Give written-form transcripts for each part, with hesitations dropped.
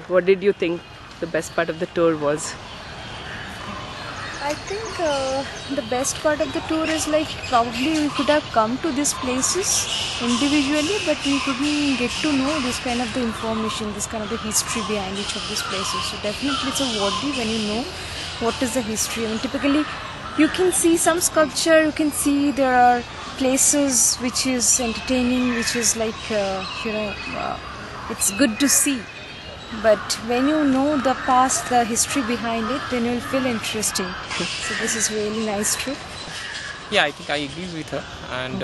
What did you think the best part of the tour was? I think the best part of the tour is like probably we could have come to these places individually, but we couldn't get to know this kind of the information, this kind of the history behind each of these places. So definitely it's a worthy when you know what is the history. I mean, typically you can see some sculpture, you can see there are places which is entertaining, which is like it's good to see. But when you know the past, the history behind it, then you'll feel interesting. So this is really nice trip. Yeah, I think I agree with her, and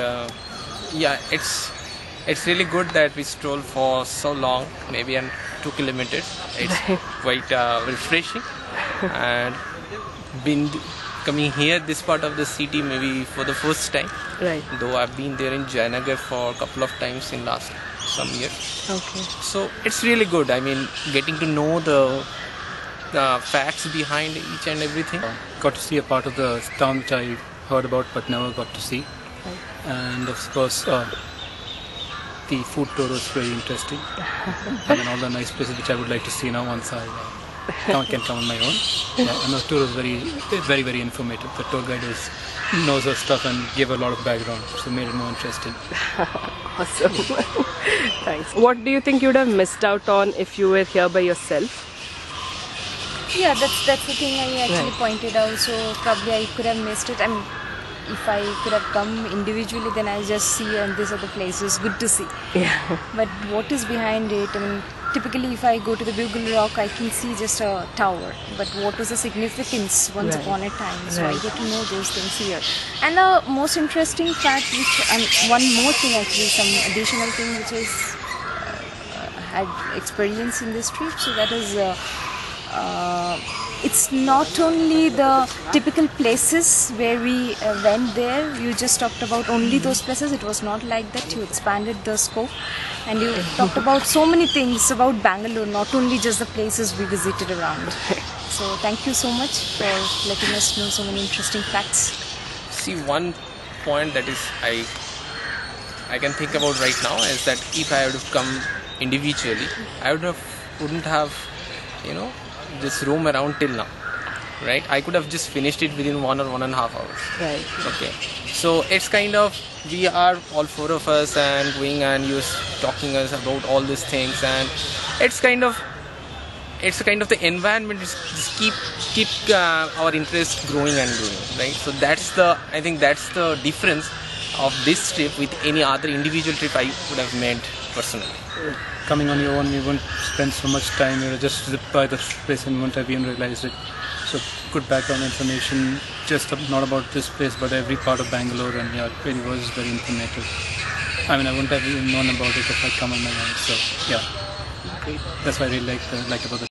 yeah, it's really good that we stroll for so long, maybe 2 kilometers. It's quite refreshing, and been coming here this part of the city maybe for the first time. Right. Though I've been there in Jayanagar for a couple of times in last some years. Okay. So it's really good. I mean, getting to know the facts behind each and everything. Got to see a part of the town which I heard about but never got to see. Right. And of course, the food tour was very interesting. And then all the nice places which I would like to see now once I can come on my own. Yeah, and the tour was very, very informative. The tour guide knows her stuff and gave a lot of background, so made it more interesting. Awesome. Thanks. What do you think you would have missed out on if you were here by yourself? Yeah, that's the thing I actually pointed out. So probably I could have missed it. I mean, if I could have come individually, then I just see and these are the places good to see. Yeah. But what is behind it? I mean, typically if I go to the Bugle Rock, I can see just a tower. But what was the significance once upon a time? So I get to know those things here. And the most interesting fact, and one more thing actually, some additional thing which is had experience in this trip. So that is, it's not only the typical places where we went there. You just talked about only those places. It was not like that. You expanded the scope and you talked about so many things about Bengaluru, not only just the places we visited around. So thank you so much for letting us know so many interesting facts. See, one point that is I can think about right now is that if I would have come individually, I wouldn't have just roam around till now, right? I could have just finished it within 1 or 1.5 hours. Right. Okay. So it's kind of, we are all 4 of us and going and you're talking us about all these things, and it's kind of the environment just keep our interest growing and growing, right? So I think that's the difference of this trip with any other individual trip I would have made personally. Coming on your own, you won't spend so much time. You just zip by the place and won't have even realized it. So good background information, just not about this place, but every part of Bangalore, and yeah, it really was very informative. I mean, I wouldn't have even known about it if I'd come on my own. So yeah, Great. that's what I really like about the